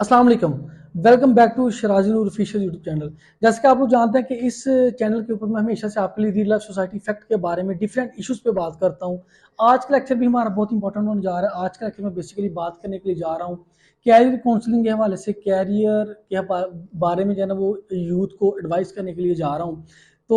अस्सलाम वालेकुम। Welcome back to Sharaji Noor official YouTube channel. जैसे कि आप लोग जानते हैं कि इस चैनल के ऊपर मैं हमेशा से आपके लिए रियल लाइफ सोसाइटी फैक्ट के बारे में डिफरेंट इश्यूज पे बात करता हूँ। आज का लेक्चर भी हमारा बहुत इंपॉर्टेंट होने जा रहा है। आज का लेक्चर में बेसिकली बात करने के लिए जा रहा हूँ कैरियर काउंसलिंग के हवाले से, कैरियर के बारे में जो है ना वो यूथ को एडवाइस करने के लिए जा रहा हूँ। तो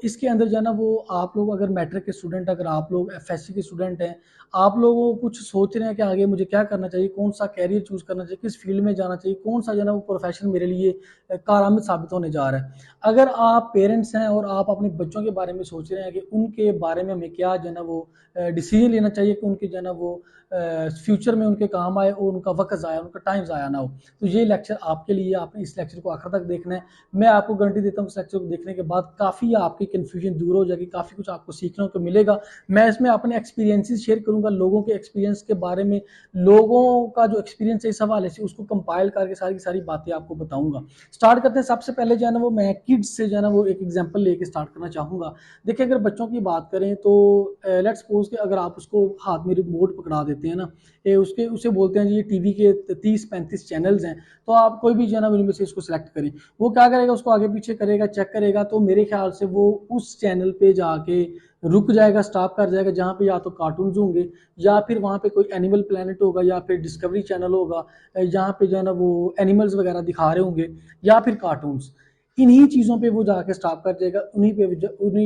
इसके अंदर जो है ना वो आप लोग अगर मैट्रिक के स्टूडेंट, अगर आप लोग एफएससी के स्टूडेंट हैं, आप लोग कुछ सोच रहे हैं कि आगे मुझे क्या करना चाहिए, कौन सा कैरियर चूज करना चाहिए, किस फील्ड में जाना चाहिए, कौन सा जो है ना वो प्रोफेशन मेरे लिए कारआमद साबित होने जा रहा है। अगर आप पेरेंट्स हैं और आप अपने बच्चों के बारे में सोच रहे हैं कि उनके बारे में हमें क्या जो है ना वो डिसीजन लेना चाहिए कि उनके जो है ना वो फ्यूचर में उनके काम आए और उनका वक्त ज़ाया, उनका टाइम ज़ाया ना हो, तो ये लेक्चर आपके लिए। आपने इस लेक्चर को आखिर तक देखना है। मैं आपको गारंटी देता हूँ इस लेक्चर को देखने के बाद काफ़ी आपकी कन्फ्यूजन दूर हो जाएगी, काफ़ी कुछ आपको सीखने को मिलेगा। मैं इसमें अपने एक्सपीरियंसेस शेयर करूंगा, लोगों के एक्सपीरियंस के बारे में, लोगों का जो एक्सपीरियंस है इस हवाले से उसको कंपाइल करके सारी की सारी बातें आपको बताऊंगा। स्टार्ट करते हैं। सबसे पहले जो है ना वो मैं किड्स से जो है ना वो एक एग्जांपल लेके स्टार्ट करना चाहूँगा। देखिए, अगर बच्चों की बात करें तो लेट्स सपोज कि अगर आप उसको हाथ में रिमोट पकड़ा देते हैं ना, उसके उसे बोलते हैं जी ये टीवी के 30-35 चैनल्स हैं, तो आप कोई भी जो है ना उनमें से इसको सिलेक्ट करें। वो क्या करेगा, उसको आगे पीछे करेगा, चेक करेगा, तो मेरे ख्याल से वो उस चैनल पे जाके रुक जाएगा, स्टॉप कर जाएगा जहाँ पे या तो कार्टून्स होंगे, या फिर वहाँ पे कोई एनिमल प्लेनेट होगा, या फिर डिस्कवरी चैनल होगा जहाँ पे जो है ना वो एनिमल्स वगैरह दिखा रहे होंगे, या फिर कार्टून्स। इन्हीं चीज़ों पे वो जाके स्टॉप कर जाएगा, उन्हीं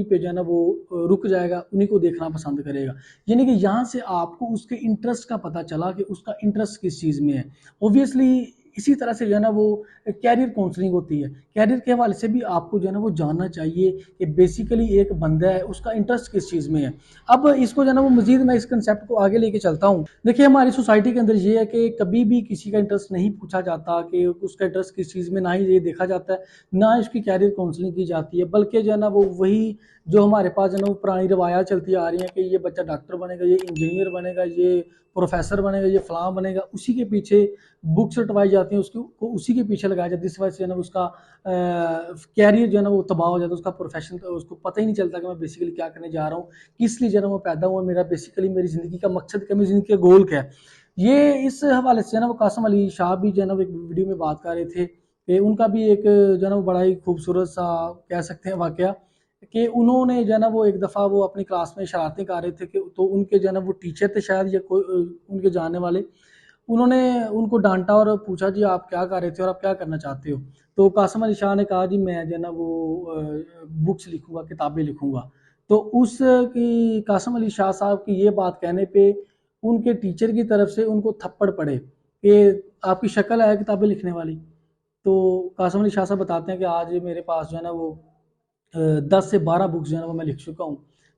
पे जो है ना वो रुक जाएगा, उन्हीं को देखना पसंद करेगा। यानी कि यहाँ से आपको उसके इंटरेस्ट का पता चला कि उसका इंटरेस्ट किस चीज़ में है। ऑब्वियसली इसी तरह से जो है ना वो कैरियर काउंसलिंग होती है। कैरियर के हवाले से भी आपको जो है ना वो जानना चाहिए कि बेसिकली एक बंदा है, उसका इंटरेस्ट किस चीज़ में है। अब इसको जो है ना वो मजीद मैं इस कंसेप्ट को आगे लेके चलता हूँ। देखिए, हमारी सोसाइटी के अंदर ये है कि कभी भी किसी का इंटरेस्ट नहीं पूछा जाता कि उसका इंटरेस्ट किस चीज़ में, ना ही ये देखा जाता है, ना उसकी कैरियर काउंसलिंग की जाती है, बल्कि जो है ना वो वही जो हमारे पास जो है ना वो पुरानी रवायात चलती आ रही हैं कि ये बच्चा डॉक्टर बनेगा, ये इंजीनियर बनेगा, ये प्रोफेसर बनेगा, ये फलां बनेगा, उसी के पीछे बुक्स रटवाई जाती हैं, उसको उसी के पीछे लगाया जाता है। इस वजह से जो है ना उसका कैरियर जो है ना वो तबाह हो जाता है, उसका प्रोफेशन, तो उसको पता ही नहीं चलता कि मैं बेसिकली क्या करने जा रहा हूँ, किस लिए जो है ना वो पैदा हुआ, मेरा बेसिकली मेरी ज़िंदगी का मकसद क्या, मेरी ज़िंदगी का गोल क्या है। ये इस हवाले से जो है ना वो कासम अली शाह भी जो है ना वो एक वीडियो में बात कर रहे थे कि उनका भी एक जो है ना वो बड़ा ही खूबसूरत सा कह सकते हैं वाकया, कि उन्होंने जो है ना वो एक दफ़ा वो अपनी क्लास में शरारतें कर रहे थे कि तो उनके जो है ना वो टीचर थे शायद, या कोई उनके जानने वाले, उन्होंने उनको डांटा और पूछा जी आप क्या कर रहे थे और आप क्या करना चाहते हो। तो कासम अली शाह ने कहा जी मैं जो है ना वो बुक्स लिखूंगा, किताबें लिखूंगा। तो उस की कासम अली शाह साहब की ये बात कहने पे उनके टीचर की तरफ से उनको थप्पड़ पड़े कि आपकी शक्ल है किताबें लिखने वाली। तो कासम अली शाह साहब बताते हैं कि आज मेरे पास जो है ना वो 10 से 12 बुक्स जो है ना वो मैं लिख चुका हूँ।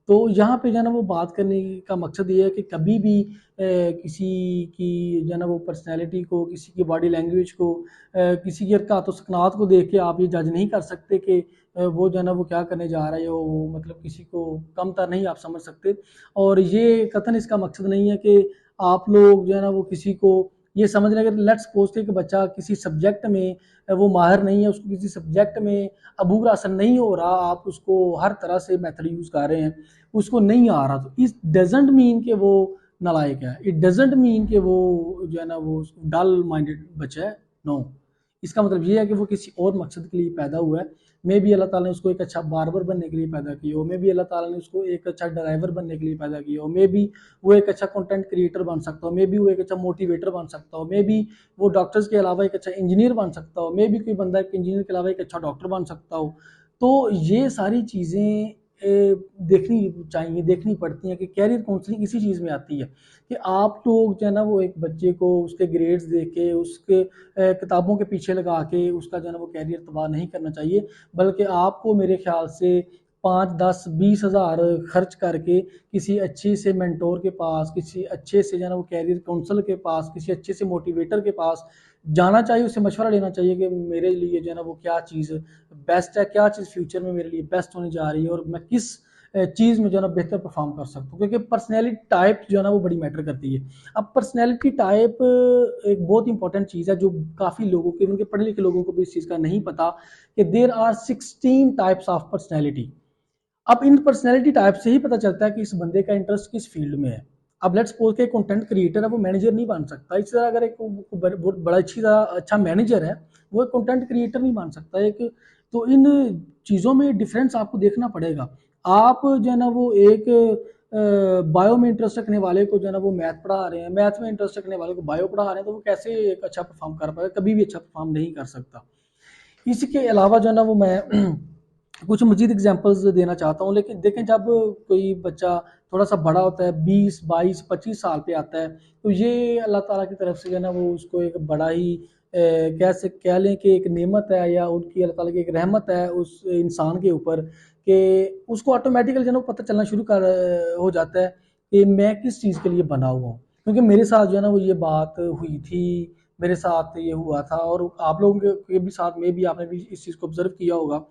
तो यहाँ पे जो है ना वो बात करने का मकसद ये है कि कभी भी किसी की जो है ना वो पर्सनैलिटी को, किसी की बॉडी लैंग्वेज को, किसी की हरकत व सकनात को देख के आप ये जज नहीं कर सकते कि वो जो है ना वो क्या करने जा रहा है, वो मतलब किसी को कमतर नहीं आप समझ सकते। और ये कतन इसका मकसद नहीं है कि आप लोग जो है ना वो किसी को ये समझ रहे हैं कि लेट्स सपोज कि बच्चा किसी सब्जेक्ट में वो माहिर नहीं है, उसको किसी सब्जेक्ट में अबूर हासिल नहीं हो रहा, आप उसको हर तरह से मेथड यूज़ कर रहे हैं, उसको नहीं आ रहा, तो इस डजेंट मीन कि वो नालायक है, इट डजेंट मीन कि वो जो है ना वो डल माइंडेड बच्चा है। नो, इसका मतलब ये है कि वो किसी और मकसद के लिए पैदा हुआ है। मे भी अल्लाह ताला ने उसको एक अच्छा बार्बर बनने के लिए पैदा किया हो, मे भी अल्लाह ताला ने उसको एक अच्छा ड्राइवर बनने के लिए पैदा किया हो, मे भी वो एक अच्छा कंटेंट क्रिएटर बन सकता हो, मे बी वो एक अच्छा मोटिवेटर बन सकता हो, मे बी वो डॉक्टर्स के अलावा एक अच्छा इंजीनियर बन सकता हो, मे बी कोई बंदा एक इंजीनियर के अलावा एक अच्छा डॉक्टर बन सकता हो। तो ये सारी चीज़ें देखनी चाहिए, देखनी पड़ती हैं कि कैरियर काउंसलिंग इसी चीज़ में आती है कि आप लोग जो है ना वो एक बच्चे को उसके ग्रेड्स दे के, उसके किताबों के पीछे लगा के उसका जो है ना वो कैरियर तबाह नहीं करना चाहिए, बल्कि आपको मेरे ख्याल से 5, 10, 20 हज़ार खर्च करके किसी अच्छी से मेंटोर के पास, किसी अच्छे से जो है ना वो कैरियर काउंसलर के पास, किसी अच्छे से मोटिवेटर के पास जाना चाहिए, उससे मशवरा लेना चाहिए कि मेरे लिए जो है ना वो क्या चीज़ बेस्ट है, क्या चीज़ फ्यूचर में मेरे लिए बेस्ट होने जा रही है, और मैं किस चीज़ में जो है ना बेहतर परफॉर्म कर सकता हूँ, क्योंकि पर्सनैलिटी टाइप जो है ना वो बड़ी मैटर करती है। अब पर्सनैलिटी टाइप एक बहुत इंपॉर्टेंट चीज़ है जो काफ़ी लोगों के, उनके पढ़े लिखे लोगों को भी इस चीज़ का नहीं पता कि there are 16 types of personality. अब इन पर्सनैलिटी टाइप से ही पता चलता है कि इस बंदे का इंटरेस्ट किस फील्ड में है। अब लेट्स सपोज के कंटेंट क्रिएटर है वो मैनेजर नहीं बन सकता, इसी तरह अगर एक बड़ा अच्छा मैनेजर है वो एक कंटेंट क्रिएटर नहीं बन सकता एक। तो इन चीज़ों में डिफरेंस आपको देखना पड़ेगा। आप जो है ना वो एक बायो में इंटरेस्ट रखने वाले को जो है ना वो मैथ पढ़ा रहे हैं, मैथ में इंटरेस्ट रखने वाले को बायो पढ़ा रहे हैं, तो वो कैसे एक अच्छा परफॉर्म कर पाएगा, कभी भी अच्छा परफॉर्म नहीं कर सकता। इसके अलावा जो है ना वो मैं कुछ मजीद एग्जांपल्स देना चाहता हूँ। लेकिन देखें जब कोई बच्चा थोड़ा सा बड़ा होता है 20 22 25 साल पे आता है, तो ये अल्लाह ताला की तरफ से जो है ना वो उसको एक बड़ा ही कह लें कि एक नेमत है या उनकी अल्लाह ताला की एक रहमत है उस इंसान के ऊपर, कि उसको ऑटोमेटिकली जो है ना पता चलना शुरू हो जाता है कि मैं किस चीज़ के लिए बना हुआ हूँ। क्योंकि मेरे साथ जो है ना वो ये बात हुई थी, मेरे साथ ये हुआ था, और आप लोगों के भी साथ में भी आपने भी इस चीज़ को ऑब्जर्व किया होगा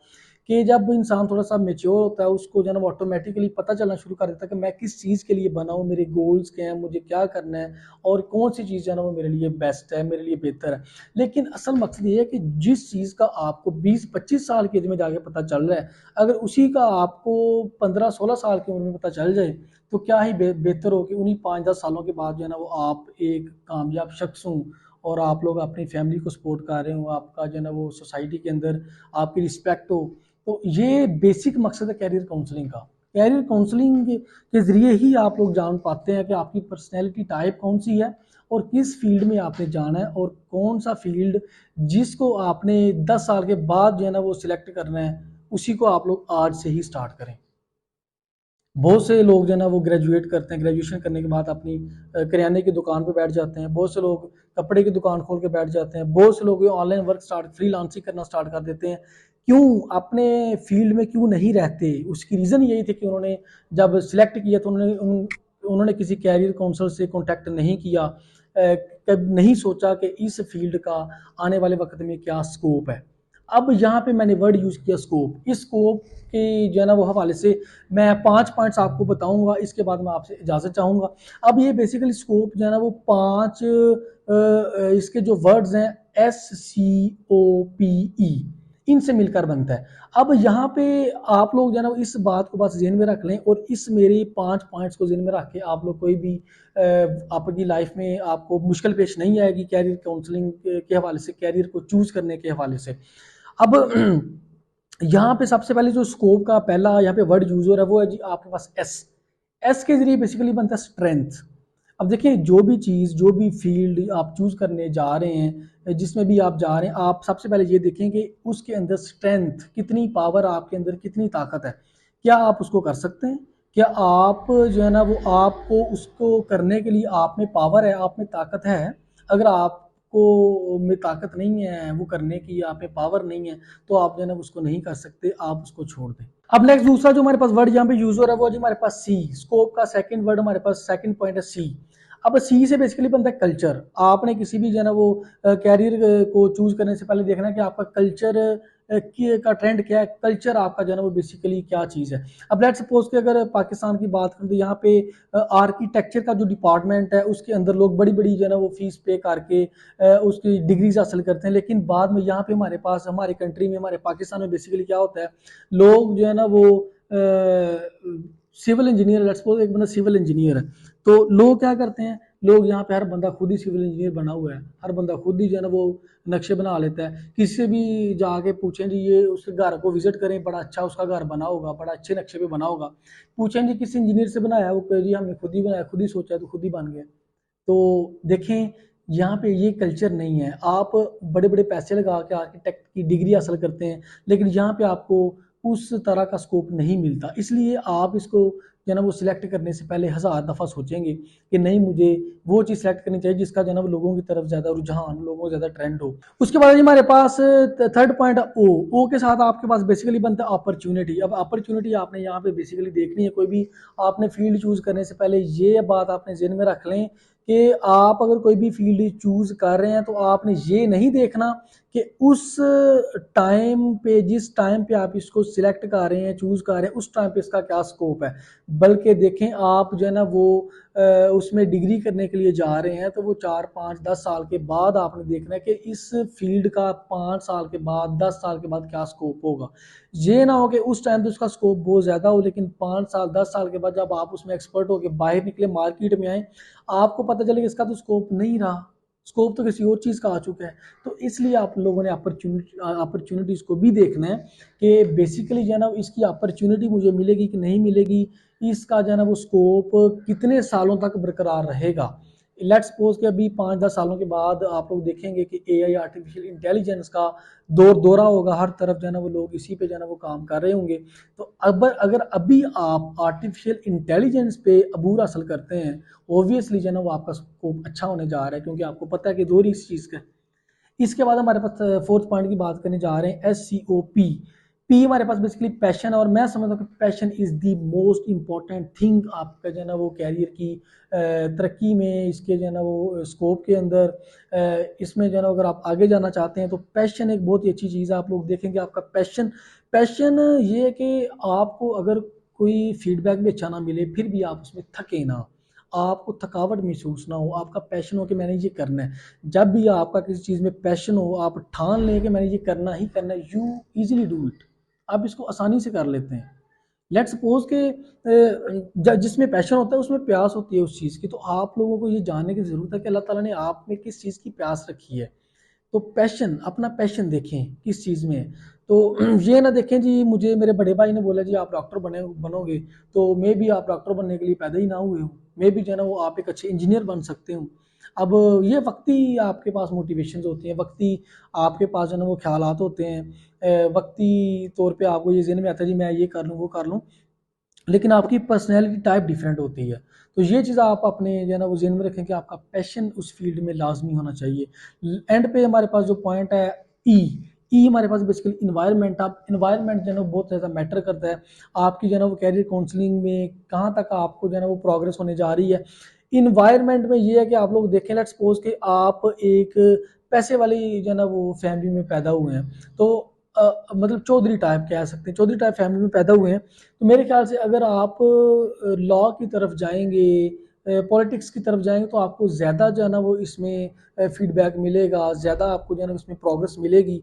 कि जब इंसान थोड़ा सा मेच्योर होता है उसको जो है ना वो ऑटोमेटिकली पता चलना शुरू कर देता है कि मैं किस चीज़ के लिए बना हूँ, मेरे गोल्स क्या हैं, मुझे क्या करना है और कौन सी चीज़ जो है ना वो मेरे लिए बेस्ट है, मेरे लिए बेहतर है। लेकिन असल मकसद ये है कि जिस चीज़ का आपको 20 25 साल की एज में जाके पता चल रहा है, अगर उसी का आपको 15 16 साल की उम्र में पता चल जाए, तो क्या ही बेहतर हो कि उन्हीं 5 10 सालों के बाद जो है ना वो आप एक कामयाब शख्स हों और आप लोग अपनी फैमिली को सपोर्ट कर रहे हो, आपका जो है ना वो सोसाइटी के अंदर आपकी रिस्पेक्ट हो। तो ये बेसिक मकसद है कैरियर काउंसलिंग का। कैरियर काउंसलिंग के ज़रिए ही आप लोग जान पाते हैं कि आपकी पर्सनैलिटी टाइप कौन सी है और किस फील्ड में आपने जाना है, और कौन सा फील्ड जिसको आपने 10 साल के बाद जो है ना वो सिलेक्ट करना है, उसी को आप लोग आज से ही स्टार्ट करें। बहुत से लोग जो है ना वो ग्रेजुएट करते हैं, ग्रेजुएशन करने के बाद अपनी किराने की दुकान पे बैठ जाते हैं, बहुत से लोग कपड़े की दुकान खोल के बैठ जाते हैं, बहुत से लोग ऑनलाइन वर्क फ्रीलांसिंग करना स्टार्ट कर देते हैं। क्यों अपने फील्ड में क्यों नहीं रहते? उसकी रीज़न यही थी कि उन्होंने जब सिलेक्ट किया तो उन्होंने किसी कैरियर काउंसलर से कॉन्टैक्ट नहीं किया, कब नहीं सोचा कि इस फील्ड का आने वाले वक्त में क्या स्कोप है। अब यहाँ पे मैंने वर्ड यूज़ किया स्कोप। इस स्कोप के जो है ना वो हवाले से मैं 5 पॉइंट्स आपको बताऊंगा, इसके बाद मैं आपसे इजाज़त चाहूँगा। अब ये बेसिकली स्कोप जो है ना वो 5 इसके जो वर्ड्स हैं SCOPE, इनसे मिलकर बनता है। अब यहाँ पे आप लोग जो है ना इस बात को बस ज़हन में रख लें, और इस मेरे 5 पॉइंट्स को ज़हन में रख के आप लोग कोई भी आपकी लाइफ में आपको मुश्किल पेश नहीं आएगी कैरियर काउंसलिंग के हवाले से, कैरियर को चूज़ करने के हवाले से। अब यहाँ पे सबसे पहले जो स्कोप का पहला यहाँ पे वर्ड यूज हो रहा है वो है जी आपके पास एस के जरिए बेसिकली बनता है स्ट्रेंथ। अब देखिए जो भी चीज़, जो भी फील्ड आप चूज करने जा रहे हैं, जिसमें भी आप जा रहे हैं, आप सबसे पहले ये देखें कि उसके अंदर स्ट्रेंथ कितनी, पावर आपके अंदर कितनी ताकत है, क्या आप उसको कर सकते हैं, क्या आप जो है ना वो आपको उसको करने के लिए आप में पावर है, आप में ताकत है। अगर आप को में ताकत नहीं है वो करने की, आप में पावर नहीं है, तो आप जो है ना उसको नहीं कर सकते, आप उसको छोड़ दें। अब नेक्स्ट दूसरा जो हमारे पास वर्ड यहाँ पे यूज हो रहा है वो जी हमारे पास सी। स्कोप का सेकंड वर्ड हमारे पास सेकंड पॉइंट है सी। अब सी से बेसिकली बनता है कल्चर। आपने किसी भी जो है ना वो कैरियर को चूज करने से पहले देखना है कि आपका कल्चर का ट्रेंड क्या है, कल्चर आपका जो है ना वो बेसिकली क्या चीज़ है। अब लेट्स सपोज कि अगर पाकिस्तान की बात करें तो यहाँ पे आर्किटेक्चर का जो डिपार्टमेंट है उसके अंदर लोग बड़ी बड़ी जो है ना वो फीस पे करके उसकी डिग्रीज हासिल करते हैं, लेकिन बाद में यहाँ पे हमारे पास हमारी कंट्री में, हमारे पाकिस्तान में बेसिकली क्या होता है, लोग जो है ना वो सिविल इंजीनियर, लेट्स सपोज एक बंदा सिविल इंजीनियर है, तो लोग क्या करते हैं, लोग यहाँ पे हर बंदा खुद ही सिविल इंजीनियर बना हुआ है, हर बंदा खुद ही जो है ना वो नक्शे बना लेता है। किसी से भी जाके पूछें जी, ये उसके घर को विजिट करें, बड़ा अच्छा उसका घर बना होगा, बड़ा अच्छे नक्शे पे बना होगा, पूछें जी किस इंजीनियर से बनाया, वो कहे जी हमने खुद ही बनाया, खुद ही सोचा तो खुद ही बन गया। तो देखें यहाँ पे ये कल्चर नहीं है। आप बड़े बड़े पैसे लगा के आर्किटेक्ट की डिग्री हासिल करते हैं, लेकिन यहाँ पे आपको उस तरह का स्कोप नहीं मिलता। इसलिए आप इसको जो है ना वो सिलेक्ट करने से पहले 1000 दफ़ा सोचेंगे कि नहीं, मुझे वो चीज़ सेलेक्ट करनी चाहिए जिसका जो है ना वो लोगों की तरफ ज़्यादा रुझान, लोगों को ज़्यादा ट्रेंड हो। उसके बाद हमारे पास थर्ड पॉइंट ओ के साथ आपके पास बेसिकली बनता है अपॉर्चुनिटी। अब अपॉर्चुनिटी आपने यहाँ पे बेसिकली देखनी है। कोई भी आपने फील्ड चूज़ करने से पहले ये बात आपने ज़हन में रख लें कि आप अगर कोई भी फील्ड चूज़ कर रहे हैं तो आपने ये नहीं देखना कि उस टाइम पे, जिस टाइम पे आप इसको सिलेक्ट कर रहे हैं, चूज़ कर रहे हैं, उस टाइम पे इसका क्या स्कोप है। बल्कि देखें आप जो है ना वो उसमें डिग्री करने के लिए जा रहे हैं तो वो 4, 5, 10 साल के बाद आपने देखना है कि इस फील्ड का 5 साल के बाद, 10 साल के बाद क्या स्कोप होगा। ये ना हो कि उस टाइम पे उसका स्कोप बहुत ज़्यादा हो, लेकिन 5 साल 10 साल के बाद जब आप उसमें एक्सपर्ट होकर बाहर निकले, मार्केट में आए, आपको पता चले कि इसका तो स्कोप नहीं रहा, स्कोप तो किसी और चीज़ का आ चुका है। तो इसलिए आप लोगों ने अपॉर्चुनिटीज़ को भी देखना है कि बेसिकली जो है ना इसकी अपॉर्चुनिटी मुझे मिलेगी कि नहीं मिलेगी, इसका जो है ना वो स्कोप कितने सालों तक बरकरार रहेगा। लेट्स सपोज कि अभी 5-10 सालों के बाद आप लोग देखेंगे कि एआई, आर्टिफिशियल इंटेलिजेंस का दौरा होगा, हर तरफ जो है ना वो लोग इसी पे जो है ना वो काम कर रहे होंगे। तो अब अगर अभी आप आर्टिफिशियल इंटेलिजेंस पे अबूर हासिल करते हैं, ऑब्वियसली जो है ना वो आपका स्कोप अच्छा होने जा रहा है, क्योंकि आपको पता है कि दौर ही इस चीज़ का। इसके बाद हमारे पास फोर्थ पॉइंट की बात करने जा रहे हैं, SCOP। पी हमारे पास बेसिकली पैशन, और मैं समझता हूँ कि passion is the most important thing आपका जो है ना वो कैरियर की तरक्की में, इसके जो है ना वो स्कोप के अंदर, इसमें जो है ना अगर आप आगे जाना चाहते हैं तो पैशन एक बहुत ही अच्छी चीज़ है। आप लोग देखेंगे आपका पैशन पैशन ये है कि आपको अगर कोई फीडबैक भी अच्छा ना मिले फिर भी आप उसमें थके ना, आपको थकावट महसूस ना हो, आपका पैशन हो कि मैंने ये करना है। जब भी आपका किसी चीज़ में पैशन हो, आप ठान लें कि मैंने ये करना ही करना है, यू इजीली डू इट, आप इसको आसानी से कर लेते हैं। लेट्स सपोज के जिसमें पैशन होता है उसमें प्यास होती है उस चीज़ की। तो आप लोगों को ये जानने की ज़रूरत है कि अल्लाह ताला ने आप में किस चीज़ की प्यास रखी है। तो पैशन, अपना पैशन देखें किस चीज़ में है। तो ये ना देखें जी मुझे मेरे बड़े भाई ने बोला जी आप डॉक्टर बनोगे, तो मे भी आप डॉक्टर बनने के लिए पैदा ही ना हुए हो, मे भी जो है ना वो आप एक अच्छे इंजीनियर बन सकते हो। अब ये वक्ती आपके पास मोटिवेशंस होती हैं, वक्ती आपके पास जो है ना वो ख्यालात होते हैं, वक्ती तौर पे आपको ये ज़हन में आता है जी मैं ये कर लूँ वो कर लूँ, लेकिन आपकी पर्सनैलिटी टाइप डिफरेंट होती है। तो ये चीज़ आप अपने जो है ना वो ज़हन में रखें कि आपका पैशन उस फील्ड में लाजमी होना चाहिए। एंड पे हमारे पास जो पॉइंट है, ई ई हमारे पास बेसिकली इन्वायरमेंट। आप इन्वायरमेंट जो है ना बहुत ज़्यादा मैटर करता है आपकी जो है ना वो कैरियर काउंसलिंग में, कहाँ तक आपको जो है ना वो प्रोग्रेस होने जा रही है। इन्वायरमेंट में ये है कि आप लोग देखें, लेट्स सपोज कि आप एक पैसे वाली जो है ना वो फैमिली में पैदा हुए हैं, तो मतलब चौधरी टाइप कह सकते हैं, चौधरी टाइप फैमिली में पैदा हुए हैं, तो मेरे ख्याल से अगर आप लॉ की तरफ जाएंगे, पॉलिटिक्स की तरफ जाएंगे, तो आपको ज़्यादा जो है ना वो इसमें फीडबैक मिलेगा, ज़्यादा आपको जो है ना इसमें प्रोग्रेस मिलेगी।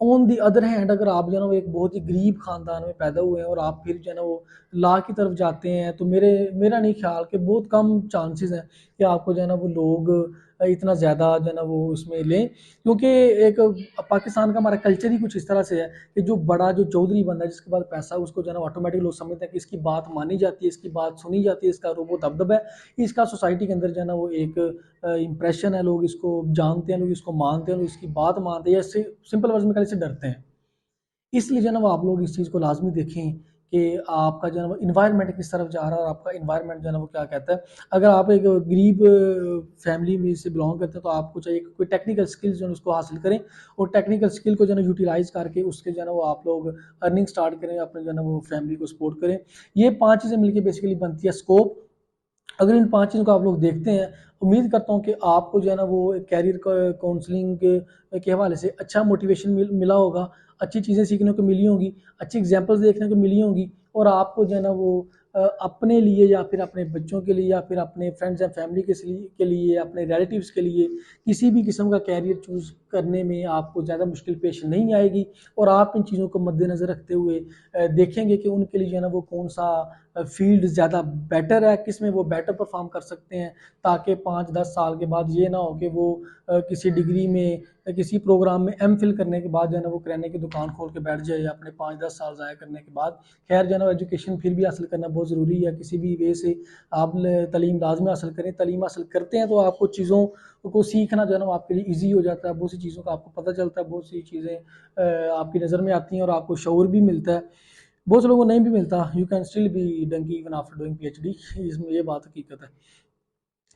ऑन दी अदर हैंड अगर आप जो है ना वो एक बहुत ही गरीब खानदान में पैदा हुए हैं और आप फिर जो है ना वो लॉ की तरफ जाते हैं, तो मेरा नहीं ख्याल कि बहुत कम चांसेस हैं कि आपको जो है ना वो लोग इतना ज़्यादा जो है ना वो इसमें लें, क्योंकि एक पाकिस्तान का हमारा कल्चर ही कुछ इस तरह से है कि जो बड़ा जो चौधरी बंदा है जिसके पास पैसा है उसको जो है ना ऑटोमेटिक लोग समझते हैं कि इसकी बात मानी जाती है, इसकी बात सुनी जाती है, इसका रोबो दबदबा है, इसका सोसाइटी के अंदर जो है ना वो एक इम्प्रेशन है, लोग इसको जानते हैं, लोग इसको मानते हैं, लोग इसकी बात मानते हैं, या सिंपल वर्ड में कहने से डरते हैं। इसलिए जो है ना वो आप लोग इस चीज़ को लाजमी देखें कि आपका जो है ना वो इन्वायरमेंट किस तरफ जा रहा है और आपका इन्वायरमेंट जो है ना वो क्या कहता है। अगर आप एक गरीब फैमिली में से बिलोंग करते हैं तो आपको चाहिए कि कोई टेक्निकल स्किल्स जो है उसको हासिल करें, और टेक्निकल स्किल को जो है ना यूटिलाइज करके उसके जो है ना वो आप लोग अर्निंग स्टार्ट करें, अपने जो है ना वो फैमिली को सपोर्ट करें। ये 5 चीज़ें मिलकर बेसिकली बनती है स्कोप। अगर इन 5 चीज़ों को आप लोग देखते हैं, उम्मीद करता हूँ कि आपको जो है ना वो कैरियर काउंसलिंग के हवाले से अच्छा मोटिवेशन मिला होगा, अच्छी चीज़ें सीखने को मिली होंगी, अच्छी एग्जांपल्स देखने को मिली होंगी, और आपको जो है ना वो अपने लिए या फिर अपने बच्चों के लिए या फिर अपने फ्रेंड्स एंड फैमिली के लिए, अपने रिलेटिव्स के लिए किसी भी किस्म का कैरियर चूज़ करने में आपको ज़्यादा मुश्किल पेश नहीं आएगी। और आप इन चीज़ों को मद्देनज़र रखते हुए देखेंगे कि उनके लिए जो है ना वो कौन सा फील्ड ज़्यादा बेटर है, किस में वो बेटर परफॉर्म कर सकते हैं, ताकि 5-10 साल के बाद ये ना हो कि वो किसी डिग्री में, किसी प्रोग्राम में एमफिल करने के बाद जो है ना वो किराने की दुकान खोल के बैठ जाए अपने 5-10 साल ज़ाया करने के बाद। खैर जो है ना एजुकेशन फिर भी हासिल करना बहुत ज़रूरी है, किसी भी वे से आप तालीम लाजमी हासिल करें। तालीम हासिल करते हैं तो आपको चीज़ों को सीखना जो है ना आपके लिए ईजी हो जाता है, बहुत सी चीज़ों का आपको पता चलता है, बहुत सी चीज़ें आपकी नज़र में आती हैं और आपको शऊर भी मिलता है। बहुत से लोगों को नहीं भी मिलता, you can still be donkey even after doing PhD, इसमें ये बात हकीकत है।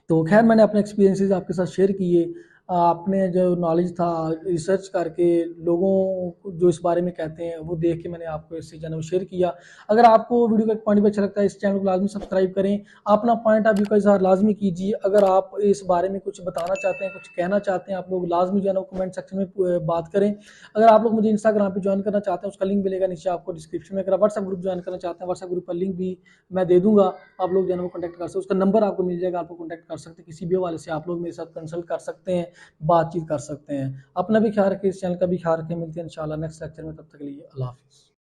तो खैर मैंने अपने एक्सपीरियंसेस आपके साथ शेयर किए। आपने जो नॉलेज था रिसर्च करके लोगों को जो इस बारे में कहते हैं वो देख के मैंने आपको इससे जन्म शेयर किया। अगर आपको वीडियो का पॉइंट भी अच्छा लगता है इस चैनल को लाजमी सब्सक्राइब करें, अपना पॉइंट ऑफ व्यू का इजहार लाजमी कीजिए। अगर आप इस बारे में कुछ बताना चाहते हैं, कुछ कहना चाहते हैं, आप लोग लाजमी जो है ना कमेंट सेक्शन में बात करें। अगर आप लोग मुझे इंस्टाग्राम पे ज्वाइन करना चाहते हैं उसका लिंक मिलेगा नीचे आपको डिस्क्रिप्शन में। अगर आप व्हाट्सएप ग्रुप ज्वाइन करना चाहते हैं व्हाट्सएप ग्रुप का लिंक भी मैं दे दूंगा, आप लोग जो है ना कॉन्टैक्ट कर सकते हैं, उसका नंबर आपको मिल जाएगा, आपको कॉन्टैक्ट कर सकते हैं, किसी भी हवाले से आप लोग मेरे साथ कंसल्ट कर सकते हैं, बातचीत कर सकते हैं। अपना भी ख्याल रखें, इस चैनल का भी ख्याल रखें। मिलते हैं इंशाल्लाह नेक्स्ट लेक्चर में, तब तक के लिए अल्लाह हाफिज़।